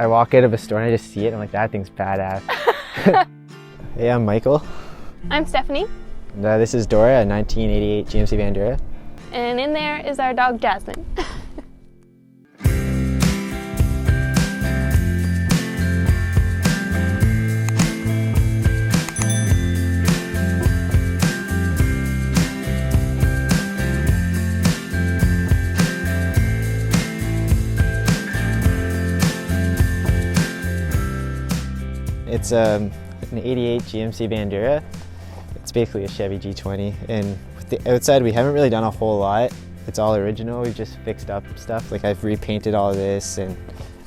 I walk out of a store and I just see it and I'm like, that thing's badass. Hey, I'm Michael. I'm Stephanie. And, this is Dora, a 1988 GMC Vandura. And in there is our dog Jasmine. It's an 88 GMC Vandura. It's basically a Chevy G20, and with the outside we haven't really done a whole lot. It's all original. We've just fixed up stuff. Like I've repainted all of this and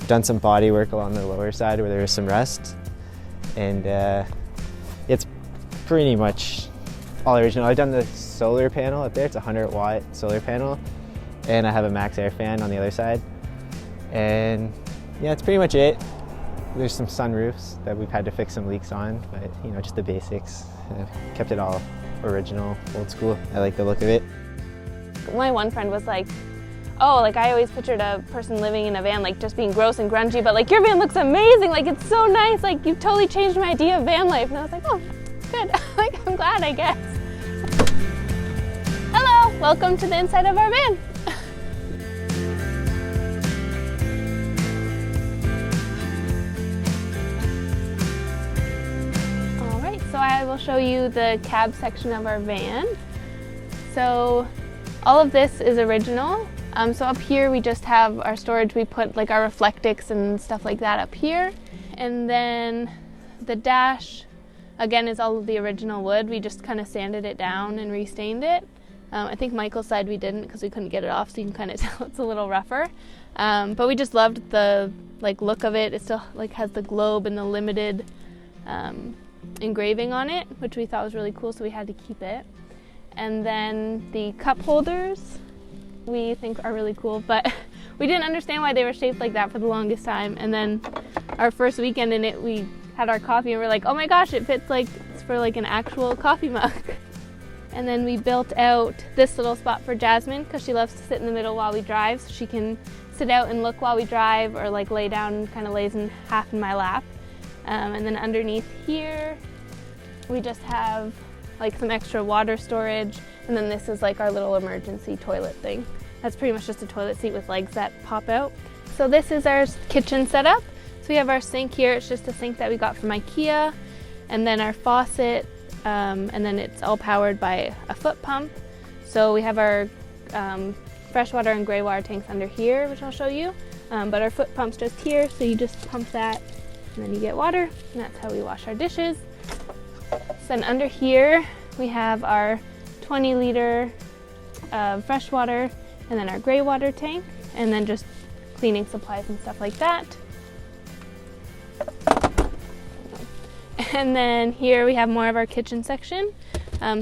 done some body work along the lower side where there was some rust. And it's pretty much all original. I've done the solar panel up there. It's a 100-watt solar panel, and I have a max air fan on the other side. And yeah, that's pretty much it. There's some sunroofs that we've had to fix some leaks on, but you know, just the basics. Kept it all original, old school. I like the look of it. My one friend was like, oh, like I always pictured a person living in a van like just being gross and grungy, but like your van looks amazing, like it's so nice, like you've totally changed my idea of van life. And I was like, oh, good. Like I'm glad, I guess. Hello, welcome to the inside of our van. So I will show you the cab section of our van. So all of this is original. So up here we just have our storage. We put like our Reflectix and stuff like that up here. And then the dash, again, is all of the original wood. We just kind of sanded it down and restained it. I think Michael's side we didn't because we couldn't get it off, so you can kind of tell it's a little rougher. But we just loved the look of it. It still has the globe and the limited engraving on it, which we thought was really cool, so we had to keep it. And then the cup holders we think are really cool, but we didn't understand why they were shaped like that for the longest time. And then our first weekend in it, we had our coffee and we're like, oh my gosh, it fits like it's for like an actual coffee mug. And then we built out this little spot for Jasmine because she loves to sit in the middle while we drive, so she can sit out and look while we drive, or like lay down and kind of lays in half in my lap. And then underneath here, we just have like some extra water storage. And then this is like our little emergency toilet thing. That's pretty much just a toilet seat with legs that pop out. So this is our kitchen setup. So we have our sink here. It's just a sink that we got from IKEA. And then our faucet, and then it's all powered by a foot pump. So we have our freshwater and gray water tanks under here, which I'll show you. But our foot pump's just here, so you just pump that and then you get water, and that's how we wash our dishes. So then under here, we have our 20-liter fresh water, and then our gray water tank, and then just cleaning supplies and stuff like that. And then here we have more of our kitchen section.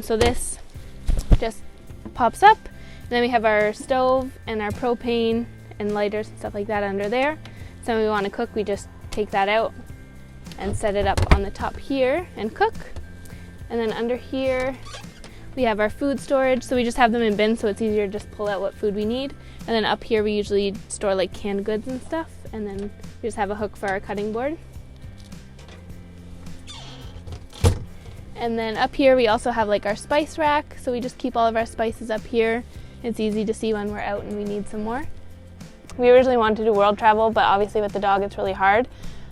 So this just pops up, and then we have our stove and our propane and lighters and stuff like that under there. So when we want to cook, we just take that out and set it up on the top here and cook. And then under here we have our food storage, so we just have them in bins so it's easier to just pull out what food we need. And then up here we usually store like canned goods and stuff, and then we just have a hook for our cutting board. And then up here we also have like our spice rack, so we just keep all of our spices up here. It's easy to see when we're out and we need some more. We originally wanted to do world travel, but obviously with the dog it's really hard.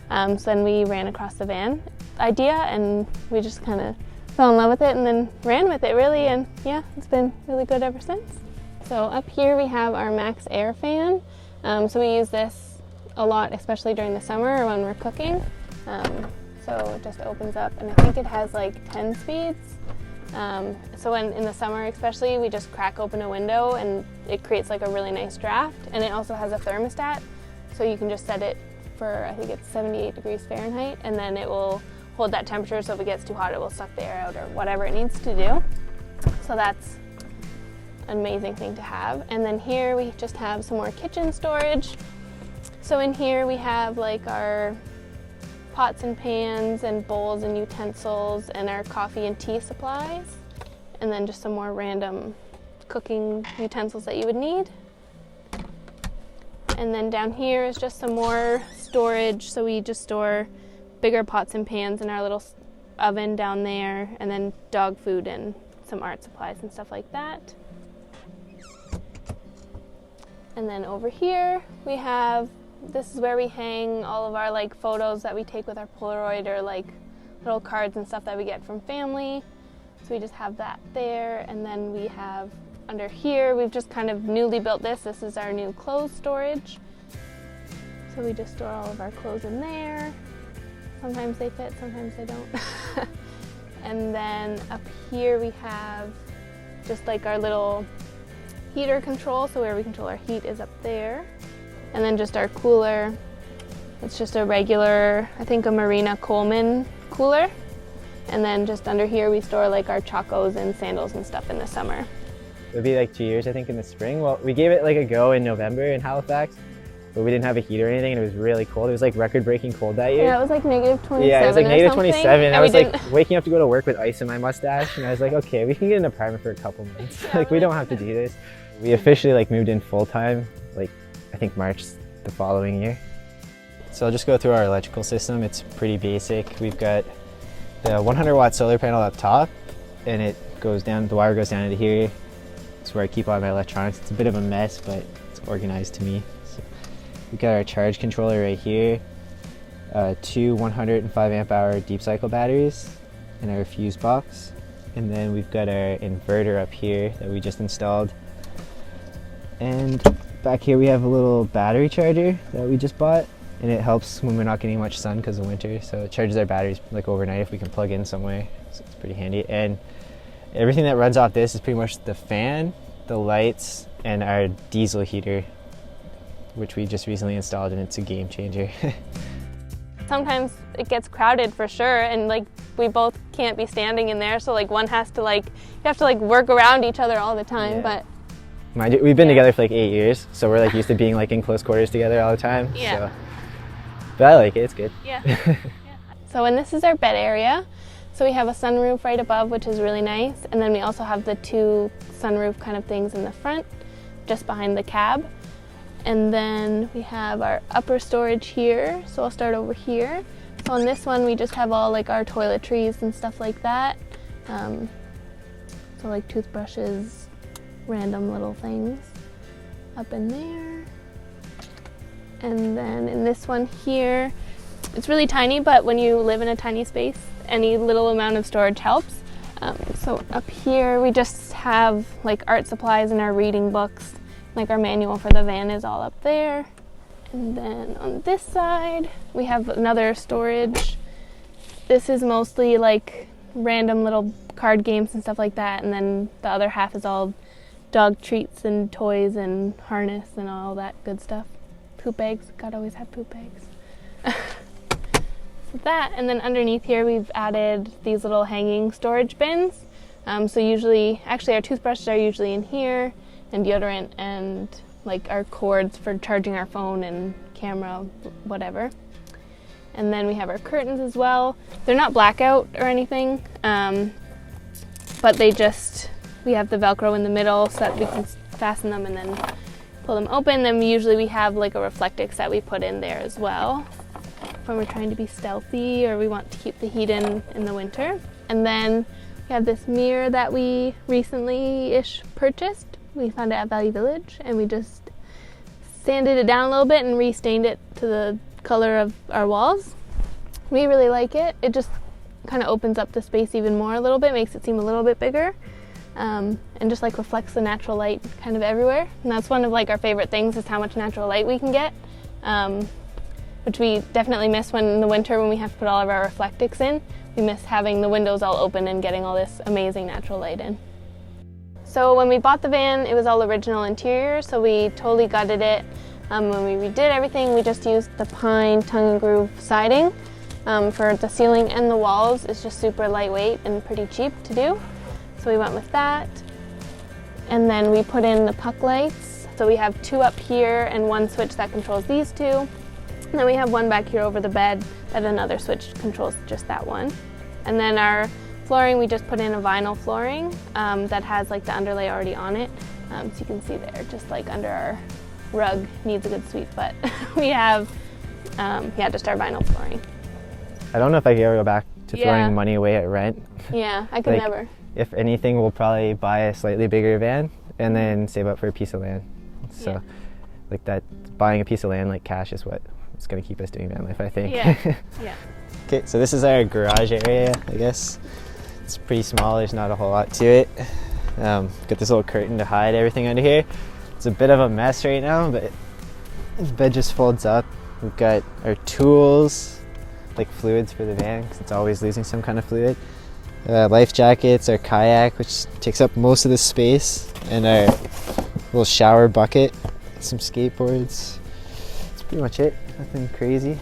So then we ran across the van idea and we just kind of fell in love with it and then ran with it really, and yeah, it's been really good ever since. So up here we have our max air fan. So we use this a lot, especially during the summer or when we're cooking. So it just opens up, and I think it has like 10 speeds. So when in the summer especially, we just crack open a window and it creates like a really nice draft. And it also has a thermostat, so you can just set it for, I think it's 78 degrees Fahrenheit, and then it will hold that temperature, so if it gets too hot it will suck the air out or whatever it needs to do. So that's an amazing thing to have. And then here we just have some more kitchen storage. So in here we have like our pots and pans and bowls and utensils and our coffee and tea supplies, and then just some more random cooking utensils that you would need. And then down here is just some more storage. So we just store bigger pots and pans in our little oven down there, and then dog food and some art supplies and stuff like that. And then over here we have, this is where we hang all of our like photos that we take with our Polaroid, or like little cards and stuff that we get from family. So we just have that there. And then we have under here, we've just kind of newly built this. This is our new clothes storage. So we just store all of our clothes in there. Sometimes they fit, sometimes they don't. And then up here we have just like our little heater control. So where we control our heat is up there. And then just our cooler. It's just a regular, I think a Marina Coleman cooler. And then just under here we store like our chacos and sandals and stuff in the summer. It'll be like 2 years, I think, in the spring. Well, we gave it like a go in November in Halifax, but we didn't have a heater or anything, and it was really cold. It was like record-breaking cold that year. Yeah, it was like negative 27. Yeah, it was like negative 27. I was like waking up to go to work with ice in my mustache, and I was like, okay, we can get an apartment for a couple months. Yeah, like, we don't have to do this. We officially like moved in full-time, like I think March the following year. So I'll just go through our electrical system. It's pretty basic. We've got the 100-watt solar panel up top, and it goes down, the wire goes down into here. It's where I keep all my electronics. It's a bit of a mess, but it's organized to me. So we've got our charge controller right here, 2 105 amp hour deep cycle batteries, and our fuse box. And then we've got our inverter up here that we just installed. And back here we have a little battery charger that we just bought, and it helps when we're not getting much sun because of winter. So it charges our batteries like overnight if we can plug in somewhere. So it's pretty handy. And everything that runs off this is pretty much the fan, the lights, and our diesel heater, which we just recently installed, and it's a game changer. Sometimes it gets crowded for sure, and like we both can't be standing in there, so like one has to like, you have to like work around each other all the time. Yeah. But mind you, we've been together for like 8 years, so we're like used to being like in close quarters together all the time. Yeah. So. But I like it, it's good. Yeah. So, and this is our bed area. So we have a sunroof right above, which is really nice. And then we also have the 2 sunroof kind of things in the front, just behind the cab. And then we have our upper storage here. So I'll start over here. So on this one, we just have all like our toiletries and stuff like that. So like toothbrushes, random little things up in there. And then in this one here, it's really tiny, but when you live in a tiny space, any little amount of storage helps. So up here we just have like art supplies and our reading books. Like our manual for the van is all up there. And then on this side we have another storage. This is mostly like random little card games and stuff like that, and then the other half is all dog treats and toys and harness and all that good stuff. Poop bags, gotta always have poop bags. So that, and then underneath here we've added these little hanging storage bins. So usually, actually our toothbrushes are usually in here, and deodorant, and like our cords for charging our phone and camera, whatever. And then we have our curtains as well. They're not blackout or anything, but they just, we have the Velcro in the middle so that we can fasten them and then pull them open. Then usually we have like a Reflectix that we put in there as well when we're trying to be stealthy or we want to keep the heat in the winter. And then we have this mirror that we recently-ish purchased. We found it at Value Village, and we just sanded it down a little bit and restained it to the color of our walls. We really like it. It just kind of opens up the space even more a little bit, makes it seem a little bit bigger, and just like reflects the natural light kind of everywhere. And that's one of like our favorite things, is how much natural light we can get, which we definitely miss when in the winter when we have to put all of our Reflectix in. We miss having the windows all open and getting all this amazing natural light in. So when we bought the van, it was all original interior, so we totally gutted it. When we redid everything, we just used the pine tongue and groove siding for the ceiling and the walls. It's just super lightweight and pretty cheap to do. So we went with that. And then we put in the puck lights. So we have 2 up here and 1 switch that controls these 2. And then we have 1 back here over the bed that another switch controls just that one. And then our flooring, we just put in a vinyl flooring that has like the underlay already on it. So you can see there, just like under our rug needs a good sweep, but we have, just our vinyl flooring. I don't know if I could ever go back to Yeah. throwing money away at rent. Yeah, I could Like, never. If anything, we'll probably buy a slightly bigger van and then save up for a piece of land. So Yeah. like that, buying a piece of land like cash is what is going to keep us doing van life, I think. Yeah, yeah. Okay, so this is our garage area, I guess. It's pretty small, there's not a whole lot to it. Got this little curtain to hide everything under here. It's a bit of a mess right now, but the bed just folds up. We've got our tools, like fluids for the van, because it's always losing some kind of fluid. Life jackets, our kayak, which takes up most of the space, and our little shower bucket, some skateboards. That's pretty much it, nothing crazy.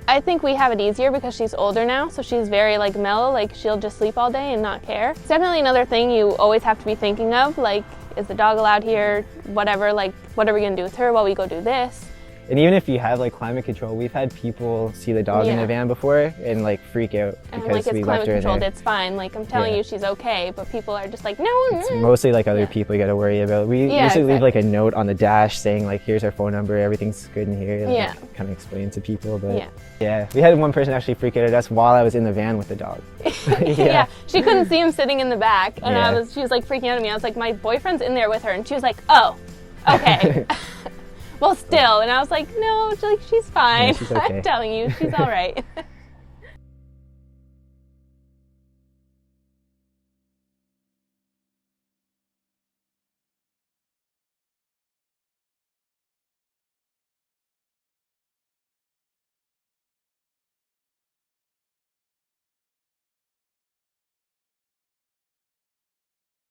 I think we have it easier because she's older now, so she's very like mellow, like she'll just sleep all day and not care. It's definitely another thing you always have to be thinking of, like, is the dog allowed here, whatever, like, what are we gonna do with her while we go do this? And even if you have like climate control, we've had people see the dog in Yeah. the van before and like freak out And because like, we it's left climate her in controlled, there. it's fine. Like, I'm telling Yeah. you she's okay, but people are just like, no. It's mostly like other Yeah. people you got to worry about. We Yeah, usually leave like a exactly. note on the dash saying like, here's our phone number, everything's good in here. And, Yeah. like, kind of explain to people. But Yeah. yeah, we had one person actually freak out at us while I was in the van with the dog. Yeah, she couldn't see him sitting in the back, and Yeah. she was like freaking out at me. I was like, my boyfriend's in there with her, and she was like, oh, okay. Well, still, and I was like, no, like, she's fine. Yeah, she's okay. I'm telling you, she's all right.